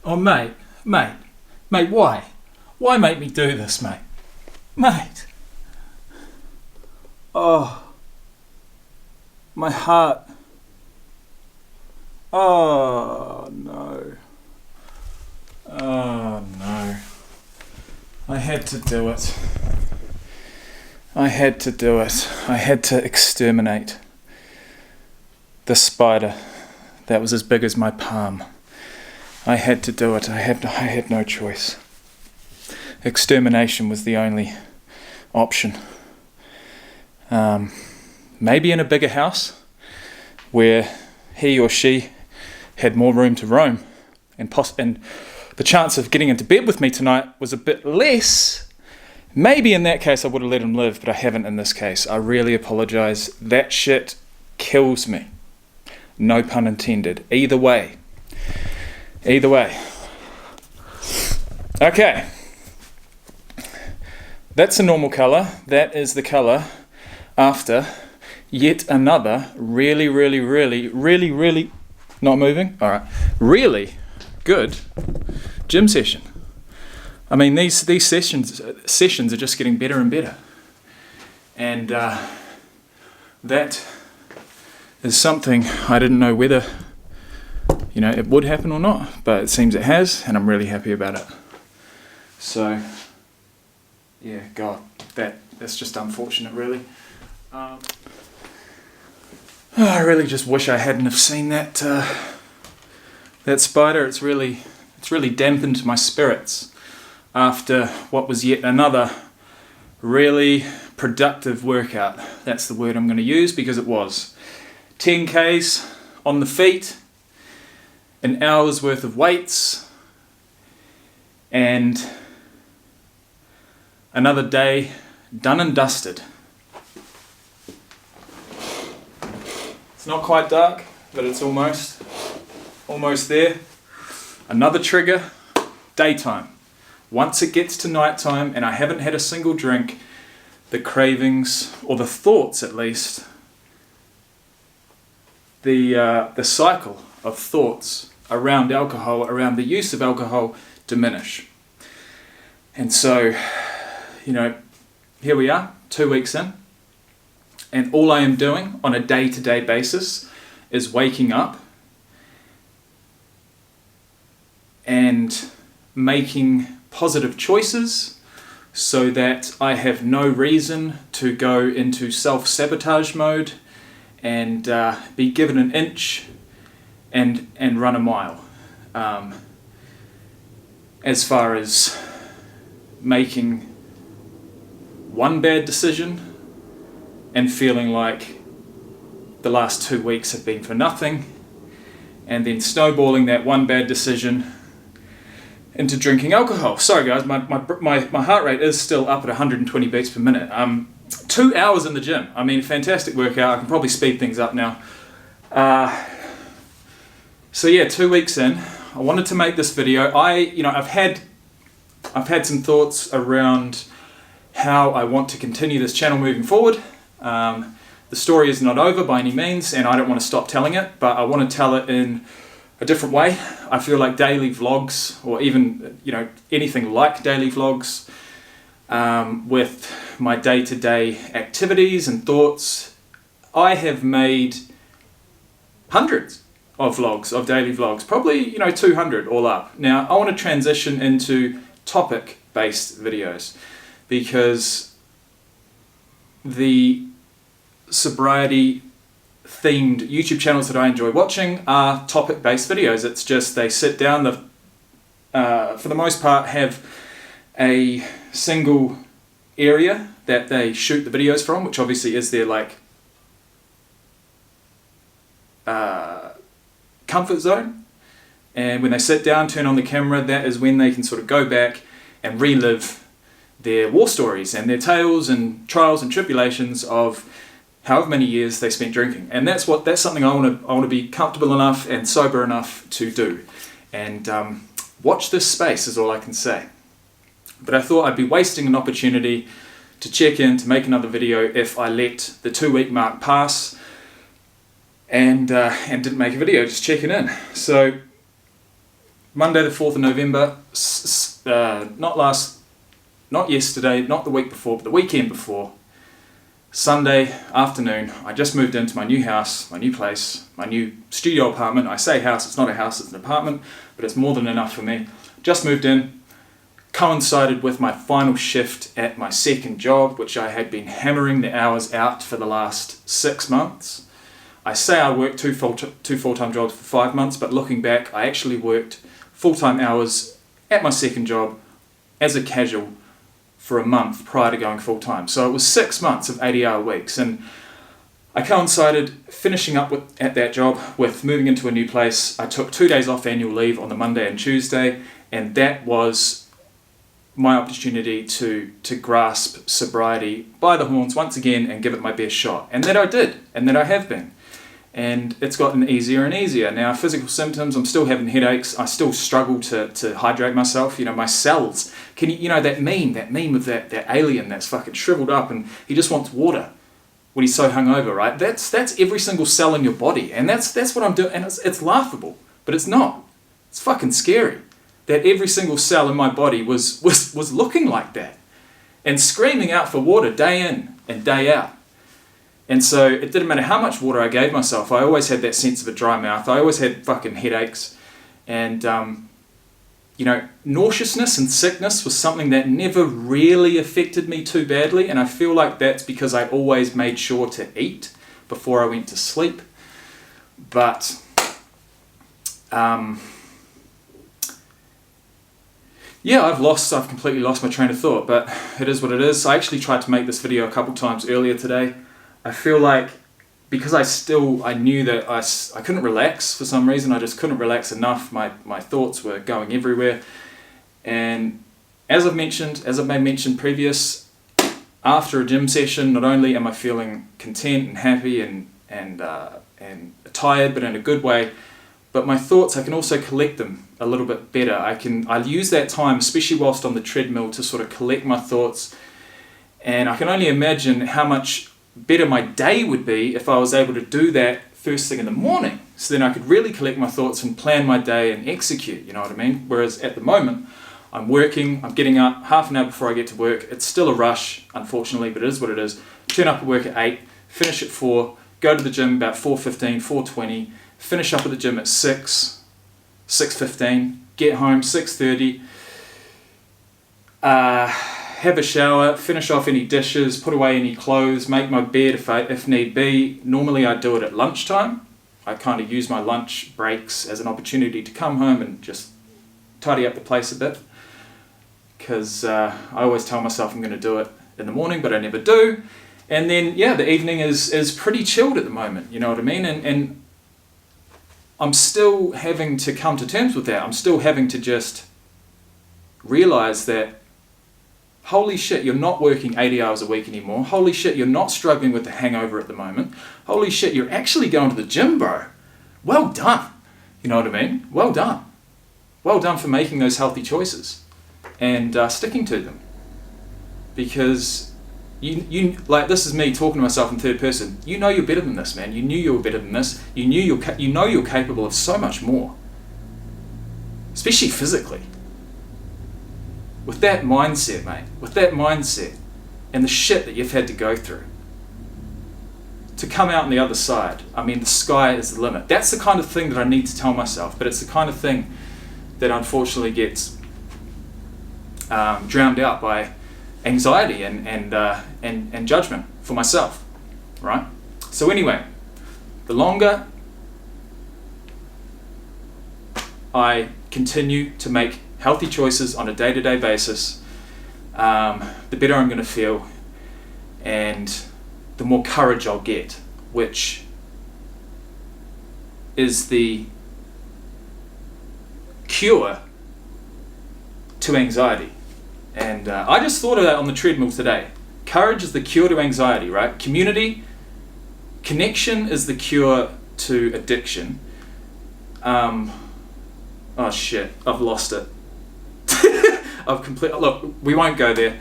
Oh, mate, why? Why make me do this, mate? Mate. Oh, my heart. Oh, no. Oh, no. I had to do it. I had to exterminate the spider that was as big as my palm. I had to do it. I had no choice. Extermination was the only option. Maybe in a bigger house where he or she had more room to roam, and the chance of getting into bed with me tonight was a bit less. Maybe in that case I would have let him live, but I haven't in this case. I really apologise. That shit kills me. No pun intended. Either way. Okay. That's a normal colour. That is the colour after yet another really not moving? Alright. Really good gym session. I mean, these sessions are just getting better and better. And that is something I didn't know whether, it would happen or not, but it seems it has, and I'm really happy about it. So, yeah, God, that's just unfortunate, really. I really just wish I hadn't have seen that spider. It's really dampened my spirits after what was yet another really productive workout. That's the word I'm going to use, because it was 10 Ks on the feet, an hour's worth of weights, and another day done and dusted. It's not quite dark, but it's almost there. Another trigger, daytime. Once it gets to nighttime and I haven't had a single drink, the cravings, or the thoughts at least, the cycle of thoughts around alcohol, around the use of alcohol, diminish. And so, here we are, 2 weeks in, and all I am doing on a day-to-day basis is waking up and making positive choices so that I have no reason to go into self-sabotage mode and be given an inch and run a mile. As far as making one bad decision and feeling like the last 2 weeks have been for nothing, and then snowballing that one bad decision into drinking alcohol. Sorry guys, my heart rate is still up at 120 beats per minute. 2 hours in the gym. I mean, fantastic workout. I can probably speed things up now. So yeah, 2 weeks in, I wanted to make this video. I've had some thoughts around how I want to continue this channel moving forward. The story is not over by any means, and I don't want to stop telling it, but I want to tell it in a different way. I feel like daily vlogs, or even anything like daily vlogs, with my day-to-day activities and thoughts. I have made hundreds of vlogs, of daily vlogs, probably 200 all up. Now I want to transition into topic-based videos, because the sobriety themed YouTube channels that I enjoy watching are topic-based videos. It's just they sit down, for the most part have a single area that they shoot the videos from, which obviously is their comfort zone. And when they sit down, turn on the camera, that is when they can sort of go back and relive their war stories and their tales and trials and tribulations of however many years they spent drinking. And that's something I want to be comfortable enough and sober enough to do. And watch this space is all I can say. But I thought I'd be wasting an opportunity to check in, to make another video, if I let the 2 week mark pass and didn't make a video, just checking in. So Monday the 4th of November, not yesterday, not the week before, but the weekend before, Sunday afternoon, I just moved into my new house, my new place, my new studio apartment. I say house, it's not a house, it's an apartment, but it's more than enough for me. Just moved in, coincided with my final shift at my second job, which I had been hammering the hours out for the last 6 months. I say I worked two full-time jobs for 5 months, but looking back, I actually worked full-time hours at my second job as a casual for a month prior to going full-time. So it was 6 months of 80-hour weeks, and I coincided finishing up at that job with moving into a new place. I took 2 days off annual leave on the Monday and Tuesday, and that was my opportunity to grasp sobriety by the horns once again and give it my best shot. And that I did, and that I have been. And it's gotten easier and easier. Now, physical symptoms, I'm still having headaches. I still struggle to hydrate myself. You know, my cells, that meme of that alien that's fucking shriveled up and he just wants water when he's so hungover, right? That's every single cell in your body. And that's what I'm doing. And it's laughable, but it's not. It's fucking scary that every single cell in my body was looking like that and screaming out for water day in and day out. And so it didn't matter how much water I gave myself, I always had that sense of a dry mouth. I always had fucking headaches. And, nauseousness and sickness was something that never really affected me too badly. And I feel like that's because I always made sure to eat before I went to sleep. But, I've completely lost my train of thought, but it is what it is. I actually tried to make this video a couple times earlier today. I feel like because I knew that I couldn't relax for some reason. I just couldn't relax enough. My thoughts were going everywhere. And as I've mentioned previous, after a gym session, not only am I feeling content and happy and tired, but in a good way, but my thoughts, I can also collect them a little bit better. I'll use that time, especially whilst on the treadmill, to sort of collect my thoughts. And I can only imagine how much better my day would be if I was able to do that first thing in the morning. So then I could really collect my thoughts and plan my day and execute, you know what I mean? Whereas at the moment, I'm working, I'm getting up half an hour before I get to work. It's still a rush, unfortunately, but it is what it is. Turn up at work at 8, finish at 4, go to the gym about 4:15, 4:20, finish up at the gym at 6, 6:15, get home 6:30, have a shower, finish off any dishes, put away any clothes, make my bed if need be. Normally I do it at lunchtime. I kind of use my lunch breaks as an opportunity to come home and just tidy up the place a bit. Because I always tell myself I'm going to do it in the morning, but I never do. And then, the evening is pretty chilled at the moment, you know what I mean? And I'm still having to come to terms with that. I'm still having to just realize that holy shit, you're not working 80 hours a week anymore. Holy shit, you're not struggling with the hangover at the moment. Holy shit, you're actually going to the gym, bro. Well done. You know what I mean? Well done. Well done for making those healthy choices and sticking to them. Because you like, this is me talking to myself in third person. You know you're better than this, man. You knew you were better than this. You know you're capable of so much more. Especially physically. With that mindset, mate, with that mindset and the shit that you've had to go through, to come out on the other side, I mean, the sky is the limit. That's the kind of thing that I need to tell myself, but it's the kind of thing that unfortunately gets drowned out by anxiety and judgment for myself, right? So anyway, the longer I continue to make healthy choices on a day-to-day basis, the better I'm going to feel and the more courage I'll get, which is the cure to anxiety. And I just thought of that on the treadmill today. Courage is the cure to anxiety, right? Connection is the cure to addiction. Oh shit, I've lost it. Look, we won't go there.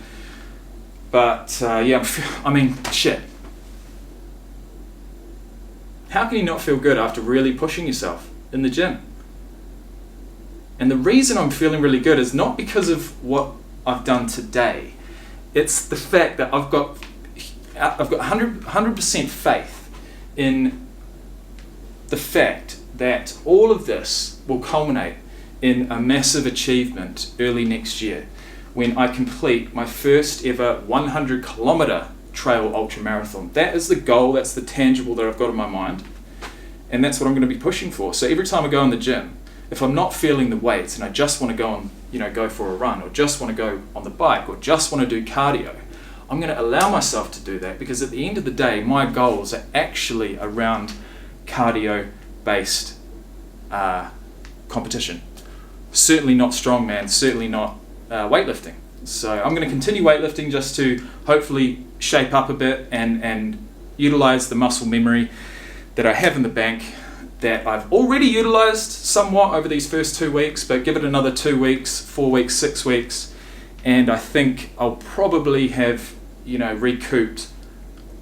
But shit. How can you not feel good after really pushing yourself in the gym? And the reason I'm feeling really good is not because of what I've done today. It's the fact that I've got 100% faith in the fact that all of this will culminate in a massive achievement early next year when I complete my first ever 100-kilometer trail ultramarathon. That is the goal, that's the tangible that I've got in my mind, and that's what I'm going to be pushing for. So every time I go in the gym, if I'm not feeling the weights and I just want to go for a run, or just want to go on the bike, or just want to do cardio, I'm going to allow myself to do that, because at the end of the day, my goals are actually around cardio-based competition. Certainly not strongman, certainly not weightlifting. So I'm going to continue weightlifting just to hopefully shape up a bit and utilize the muscle memory that I have in the bank, that I've already utilized somewhat over these first 2 weeks, but give it another 2 weeks, 4 weeks, 6 weeks, and I think I'll probably have, recouped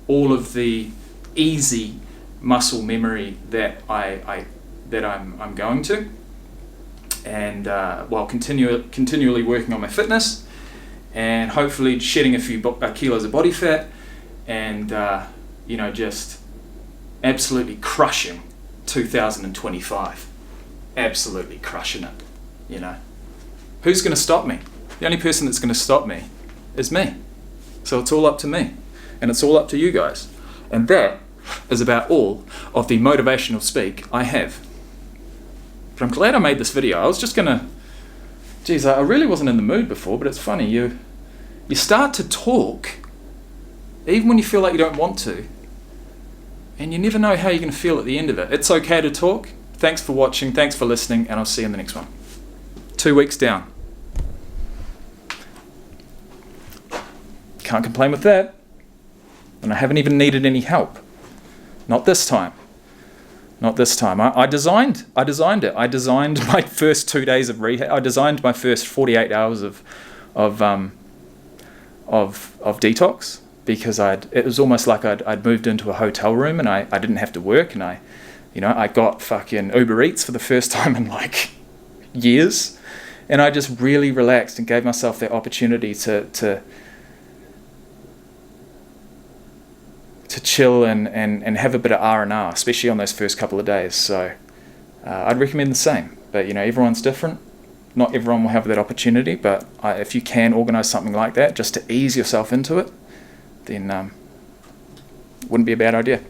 all of the easy muscle memory that I'm going to, and while continually working on my fitness, and hopefully shedding a few kilos of body fat, and just absolutely crushing 2025. Absolutely crushing it. Who's going to stop me? The only person that's going to stop me is me. So it's all up to me, and it's all up to you guys. And that is about all of the motivational speak I have. But I'm glad I made this video. I was just gonna, I really wasn't in the mood before, but it's funny, you start to talk even when you feel like you don't want to, and you never know how you're going to feel at the end of it. It's okay to talk. Thanks for watching, thanks for listening, and I'll see you in the next one. 2 weeks down. Can't complain with that. And I haven't even needed any help. Not this time. Not this time. I designed it. I designed my first 2 days of rehab. I designed my first 48 hours of detox, because it was almost like I'd moved into a hotel room and I didn't have to work, and I got fucking Uber Eats for the first time in like years, and I just really relaxed and gave myself that opportunity to chill and have a bit of R&R, especially on those first couple of days. So I'd recommend the same, but everyone's different. Not everyone will have that opportunity, but if you can organize something like that just to ease yourself into it, then wouldn't be a bad idea.